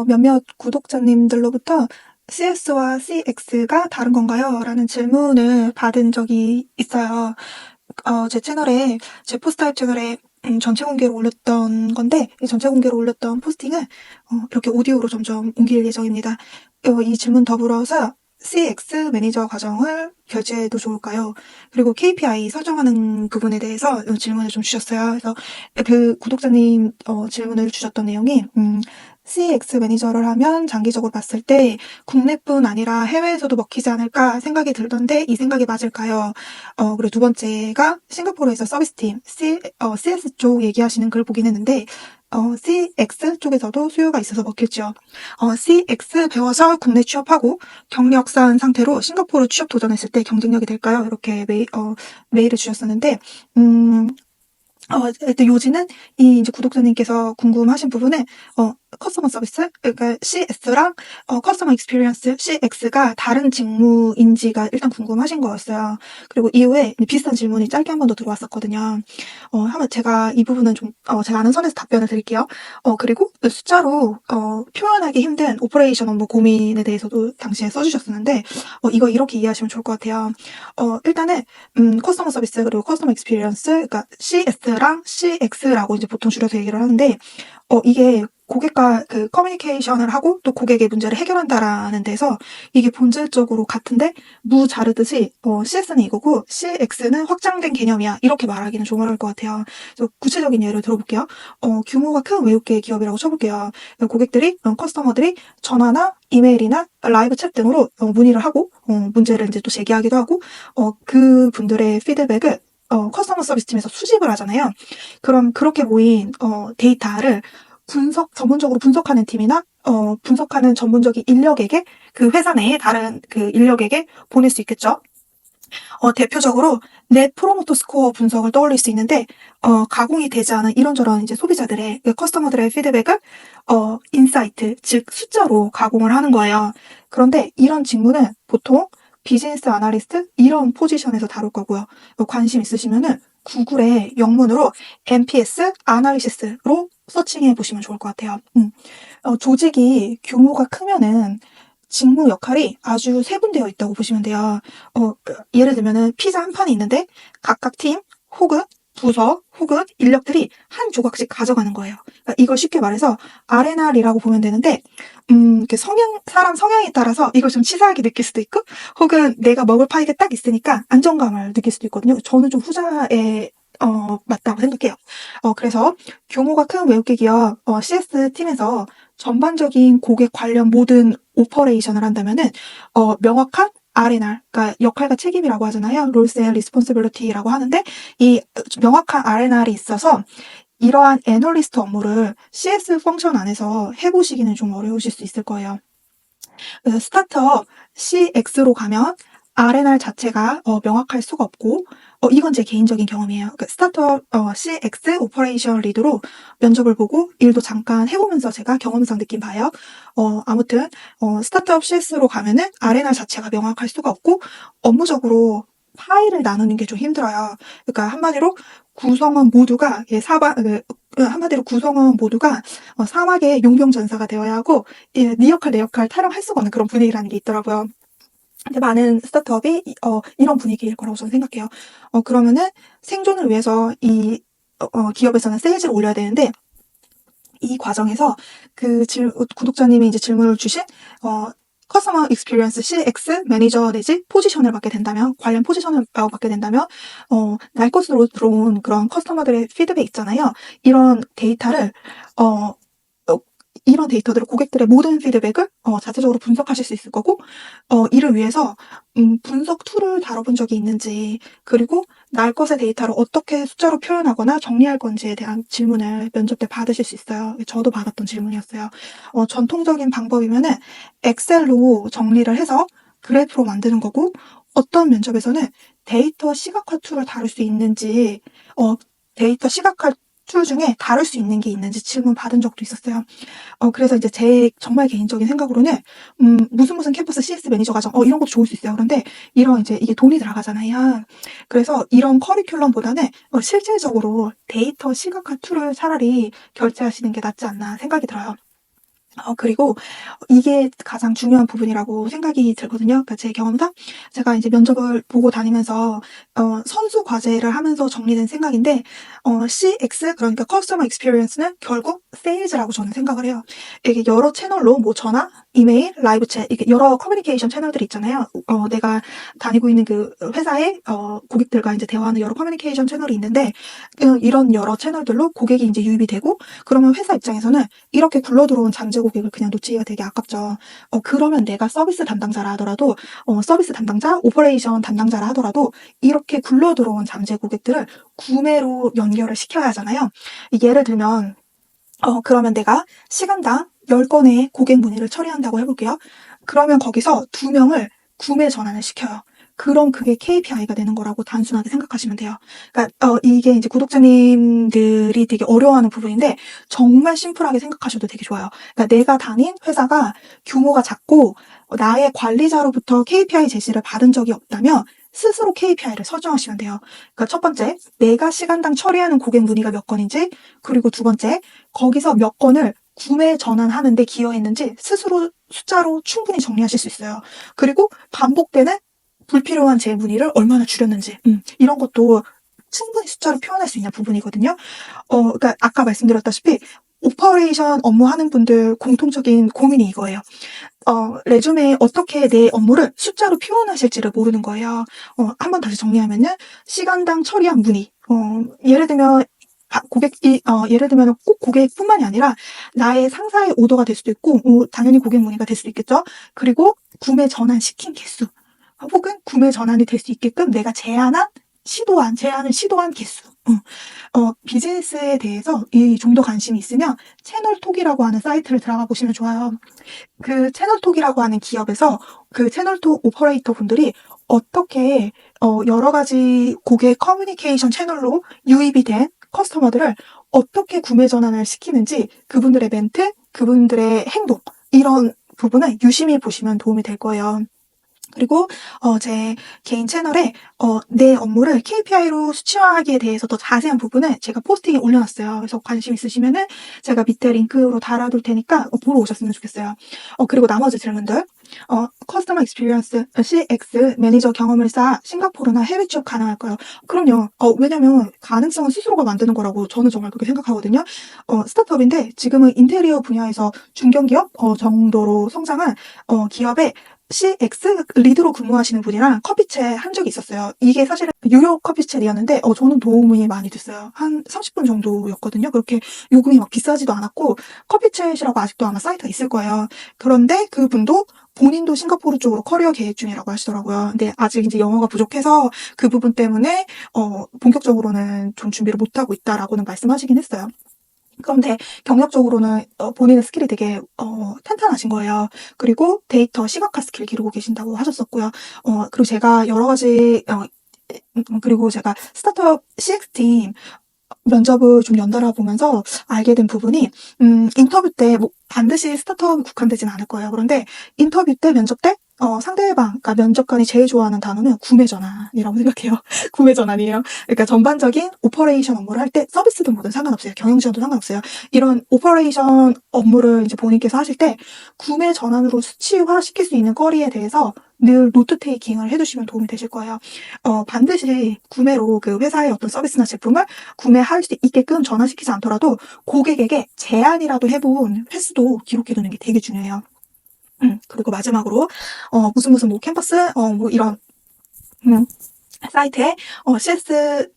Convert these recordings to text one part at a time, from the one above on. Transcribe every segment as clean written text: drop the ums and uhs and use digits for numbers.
몇몇 구독자님들로부터 CS와 CX가 다른 건가요? 라는 질문을 받은 적이 있어요. 제 채널에, 제 포스트타입 채널에 전체 공개로 올렸던 건데, 이 전체 공개로 올렸던 포스팅을 이렇게 오디오로 점점 옮길 예정입니다. 이 질문 더불어서 CX 매니저 과정을 결제해도 좋을까요? 그리고 KPI 설정하는 부분에 대해서 질문을 좀 주셨어요. 그래서 그 구독자님 질문을 주셨던 내용이 CX 매니저를 하면 장기적으로 봤을 때 국내뿐 아니라 해외에서도 먹히지 않을까 생각이 들던데 이 생각이 맞을까요? 그리고 두 번째가 싱가포르에서 서비스팀 CS 쪽 얘기하시는 글 보긴 했는데 CX 쪽에서도 수요가 있어서 먹힐죠. CX 배워서 국내 취업하고 경력 쌓은 상태로 싱가포르 취업 도전했을 때 경쟁력이 될까요? 이렇게 메일을 주셨었는데 일단 요지는 이 이제 구독자님께서 궁금하신 부분은 커스터머 서비스, 그러니까 CS랑 커스터머 익스피리언스 CX가 다른 직무인지가 일단 궁금하신 거였어요. 그리고 이후에 비슷한 질문이 짧게 한 번 더 들어왔었거든요. 한번 제가 이 부분은 좀 제가 아는 선에서 답변을 드릴게요. 그리고 숫자로 표현하기 힘든 오퍼레이션 업무 고민에 대해서도 당시에 써주셨었는데 이거 이렇게 이해하시면 좋을 것 같아요. 일단은 커스터머 서비스 그리고 커스터머 익스피리언스, 그러니까 CS랑 CX라고 이제 보통 줄여서 얘기를 하는데 이게 고객과 그 커뮤니케이션을 하고 또 고객의 문제를 해결한다라는 데서 이게 본질적으로 같은데 무 자르듯이 CS는 이거고 CX는 확장된 개념이야 이렇게 말하기는 좀 어려울 것 같아요. 그래서 구체적인 예를 들어볼게요. 규모가 큰 외국계 기업이라고 쳐볼게요. 고객들이 커스터머들이 전화나 이메일이나 라이브 챗 등으로 문의를 하고 문제를 이제 또 제기하기도 하고 그 분들의 피드백을 커스터머 서비스 팀에서 수집을 하잖아요. 그럼 그렇게 모인 데이터를 전문적으로 분석하는 팀이나 분석하는 전문적인 인력에게 그 회사 내에 다른 그 인력에게 보낼 수 있겠죠. 대표적으로 넷 프로모터 스코어 분석을 떠올릴 수 있는데 가공이 되지 않은 이런저런 이제 소비자들의 커스터머들의 피드백을 인사이트, 즉 숫자로 가공을 하는 거예요. 그런데 이런 직무는 보통 비즈니스 아날리스트 이런 포지션에서 다룰 거고요. 관심 있으시면은 구글의 영문으로 NPS 아날리시스로 서칭해 보시면 좋을 것 같아요. 조직이 규모가 크면은 직무 역할이 아주 세분되어 있다고 보시면 돼요. 예를 들면은 피자 한 판이 있는데 각각 팀 혹은 부서 혹은 인력들이 한 조각씩 가져가는 거예요. 그러니까 이걸 쉽게 말해서 R&R이라고 보면 되는데 이렇게 사람 성향에 따라서 이걸 좀 치사하게 느낄 수도 있고 혹은 내가 먹을 파이가 딱 있으니까 안정감을 느낄 수도 있거든요. 저는 좀 후자에 맞다고 생각해요. 그래서 규모가 큰 외국계 기업 CS 팀에서 전반적인 고객 관련 모든 오퍼레이션을 한다면은 명확한 R&R, 그러니까 역할과 책임이라고 하잖아요. Roles and Responsibility라고 하는데 이 명확한 R&R이 있어서 이러한 애널리스트 업무를 CS 펑션 안에서 해보시기는 좀 어려우실 수 있을 거예요. 그래서 스타트업 CX로 가면 R&R 자체가 명확할 수가 없고 이건 제 개인적인 경험이에요. 그러니까 스타트업 CX 오퍼레이션 리드로 면접을 보고 일도 잠깐 해보면서 제가 경험상 느낀 바예요. 아무튼 스타트업 CS로 가면은 R&R 자체가 명확할 수가 없고 업무적으로 파일을 나누는 게 좀 힘들어요. 그러니까 한마디로 구성원 모두가 한마디로 구성원 모두가 사막의 용병전사가 되어야 하고 네 역할 내 역할 타령할 수가 없는 그런 분위기라는 게 있더라고요. 근데 많은 스타트업이 이런 분위기일 거라고 저는 생각해요. 그러면은 생존을 위해서 이 기업에서는 세일즈를 올려야 되는데 이 과정에서 구독자님이 이제 질문을 주신 커스터머 익스피리언스 CX 매니저 내지 포지션을 맡게 된다면 관련 포지션을 맡게 된다면 날 것으로 들어온 그런 커스터머들의 피드백 있잖아요. 이런 데이터들을 고객들의 모든 피드백을 자체적으로 분석하실 수 있을 거고 이를 위해서 분석 툴을 다뤄본 적이 있는지 그리고 날 것의 데이터를 어떻게 숫자로 표현하거나 정리할 건지에 대한 질문을 면접 때 받으실 수 있어요. 저도 받았던 질문이었어요. 전통적인 방법이면은 엑셀로 정리를 해서 그래프로 만드는 거고 어떤 면접에서는 데이터 시각화 툴을 다룰 수 있는지 데이터 시각화 툴 중에 다룰 수 있는 게 있는지 질문 받은 적도 있었어요. 그래서 이제 제 정말 개인적인 생각으로는 무슨 캠퍼스 CS 매니저 과정 이런 것도 좋을 수 있어요. 그런데 이런 이제 이게 돈이 들어가잖아요. 그래서 이런 커리큘럼보다는 실질적으로 데이터 시각화 툴을 차라리 결제하시는 게 낫지 않나 생각이 들어요. 그리고 이게 가장 중요한 부분이라고 생각이 들거든요. 그러니까 제 경험상 제가 이제 면접을 보고 다니면서 선수 과제를 하면서 정리된 생각인데 CX 그러니까 커스터머 익스피리언스는 결국 세일즈라고 저는 생각을 해요. 이게 여러 채널로 뭐 전화, 이메일, 라이브 챗 이게 여러 커뮤니케이션 채널들이 있잖아요. 내가 다니고 있는 그 회사의 고객들과 이제 대화하는 여러 커뮤니케이션 채널이 있는데 이런 여러 채널들로 고객이 이제 유입이 되고 그러면 회사 입장에서는 이렇게 굴러 들어온 잠재 고객을 그냥 놓치기가 되게 아깝죠. 그러면 내가 서비스 담당자라 하더라도 서비스 담당자, 오퍼레이션 담당자라 하더라도 이렇게 굴러 들어온 잠재 고객들을 구매로 연결을 시켜야 하잖아요. 예를 들면 그러면 내가 시간당 10건의 고객 문의를 처리한다고 해볼게요. 그러면 거기서 2명을 구매 전환을 시켜요. 그럼 그게 KPI가 되는 거라고 단순하게 생각하시면 돼요. 그러니까 이게 이제 구독자님들이 되게 어려워하는 부분인데 정말 심플하게 생각하셔도 되게 좋아요. 그러니까 내가 다닌 회사가 규모가 작고 나의 관리자로부터 KPI 제시를 받은 적이 없다면 스스로 KPI를 설정하시면 돼요. 그러니까 첫 번째, 내가 시간당 처리하는 고객 문의가 몇 건인지, 그리고 두 번째, 거기서 몇 건을 구매 전환하는 데 기여했는지 스스로 숫자로 충분히 정리하실 수 있어요. 그리고 반복되는 불필요한 제 문의를 얼마나 줄였는지 이런 것도 충분히 숫자로 표현할 수 있는 부분이거든요. 그러니까 아까 말씀드렸다시피 오퍼레이션 업무하는 분들 공통적인 고민이 이거예요. 레주메에 어떻게 내 업무를 숫자로 표현하실지를 모르는 거예요. 한번 다시 정리하면은 시간당 처리한 문의. 예를 들면 예를 들면 꼭 고객뿐만이 아니라 나의 상사의 오더가 될 수도 있고, 당연히 고객 문의가 될 수도 있겠죠. 그리고 구매 전환 시킨 개수, 혹은 구매 전환이 될 수 있게끔 내가 제안을 시도한 개수. 비즈니스에 대해서 좀 더 관심이 있으면 채널톡이라고 하는 사이트를 들어가 보시면 좋아요. 그 채널톡이라고 하는 기업에서 그 채널톡 오퍼레이터 분들이 어떻게 여러 가지 고객 커뮤니케이션 채널로 유입이 된 커스터머들을 어떻게 구매 전환을 시키는지 그분들의 멘트, 그분들의 행동 이런 부분을 유심히 보시면 도움이 될 거예요. 그리고 제 개인 채널에 내 업무를 KPI로 수치화하기에 대해서 더 자세한 부분을 제가 포스팅에 올려놨어요. 그래서 관심 있으시면은 제가 밑에 링크로 달아둘 테니까 보러 오셨으면 좋겠어요. 그리고 나머지 질문들 커스터머 익스피리언스 CX 매니저 경험을 쌓아 싱가포르나 해외 취업 가능할까요? 그럼요. 왜냐면 가능성은 스스로가 만드는 거라고 저는 정말 그렇게 생각하거든요. 스타트업인데 지금은 인테리어 분야에서 중견기업 정도로 성장한 기업에 CX 리드로 근무하시는 분이랑 커피챗 한 적이 있었어요. 이게 사실은 유료 커피챗이었는데 저는 도움이 많이 됐어요. 한 30분 정도였거든요. 그렇게 요금이 막 비싸지도 않았고 커피챗이라고 아직도 아마 사이트가 있을 거예요. 그런데 그분도 본인도 싱가포르 쪽으로 커리어 계획 중이라고 하시더라고요. 근데 아직 이제 영어가 부족해서 그 부분 때문에 본격적으로는 좀 준비를 못하고 있다라고는 말씀하시긴 했어요. 그런데 경력적으로는 본인의 스킬이 되게 탄탄하신 거예요. 그리고 데이터 시각화 스킬 기르고 계신다고 하셨었고요. 그리고 제가 여러 가지 그리고 제가 스타트업 CX팀 면접을 좀 연달아 보면서 알게 된 부분이 인터뷰 때 뭐 반드시 스타트업에 국한되진 않을 거예요. 그런데 인터뷰 때 면접 때 상대방, 그러니까 면접관이 제일 좋아하는 단어는 구매 전환이라고 생각해요. 구매 전환이에요. 그러니까 전반적인 오퍼레이션 업무를 할 때 서비스든 뭐든 상관없어요. 경영 지원도 상관없어요. 이런 오퍼레이션 업무를 이제 본인께서 하실 때 구매 전환으로 수치화 시킬 수 있는 거리에 대해서 늘 노트 테이킹을 해두시면 도움이 되실 거예요. 반드시 구매로 그 회사의 어떤 서비스나 제품을 구매할 수 있게끔 전환시키지 않더라도 고객에게 제안이라도 해본 횟수도 기록해두는 게 되게 중요해요. 그리고 마지막으로 무슨 뭐 캠퍼스 뭐 이런 사이트에 CS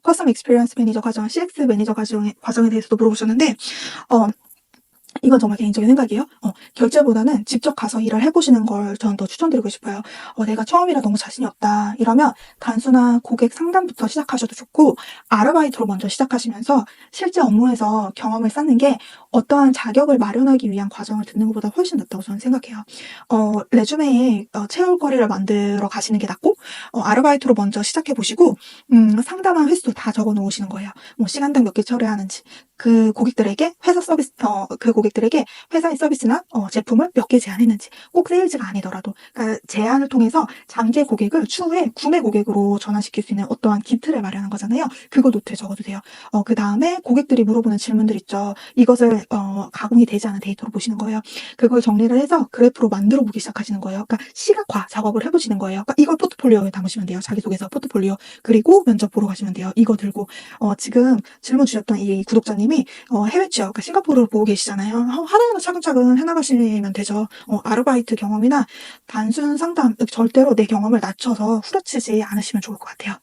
커스텀 익스피리언스 매니저 과정, CX 매니저 과정에 대해서도 물어보셨는데 이건 정말 개인적인 생각이에요. 결제보다는 직접 가서 일을 해보시는 걸 저는 더 추천드리고 싶어요. 내가 처음이라 너무 자신이 없다 이러면 단순한 고객 상담부터 시작하셔도 좋고 아르바이트로 먼저 시작하시면서 실제 업무에서 경험을 쌓는 게 어떠한 자격을 마련하기 위한 과정을 듣는 것보다 훨씬 낫다고 저는 생각해요. 레주메에 채울 거리를 만들어 가시는 게 낫고 아르바이트로 먼저 시작해 보시고 상담한 횟수 다 적어 놓으시는 거예요. 뭐 시간당 몇 개 처리하는지 그 고객들에게 그 고객들에게 회사의 서비스나 제품을 몇 개 제안했는지, 꼭 세일즈가 아니더라도, 그러니까 제안을 통해서 잠재 고객을 추후에 구매 고객으로 전환시킬 수 있는 어떠한 기틀을 마련한 거잖아요. 그거 노트에 적어도 돼요. 그 다음에 고객들이 물어보는 질문들 있죠. 이것을 가공이 되지 않은 데이터로 보시는 거예요. 그걸 정리를 해서 그래프로 만들어 보기 시작하시는 거예요. 그러니까 시각화 작업을 해보시는 거예요. 그러니까 이걸 포트폴리오에 담으시면 돼요. 자기소개서 포트폴리오. 그리고 면접 보러 가시면 돼요. 이거 들고. 지금 질문 주셨던 이 구독자님이 해외 취업, 그러니까 싱가포르를 보고 계시잖아요. 하나하나 차근차근 해나가시면 되죠. 아르바이트 경험이나 단순 상담, 절대로 내 경험을 낮춰서 후려치지 않으시면 좋을 것 같아요.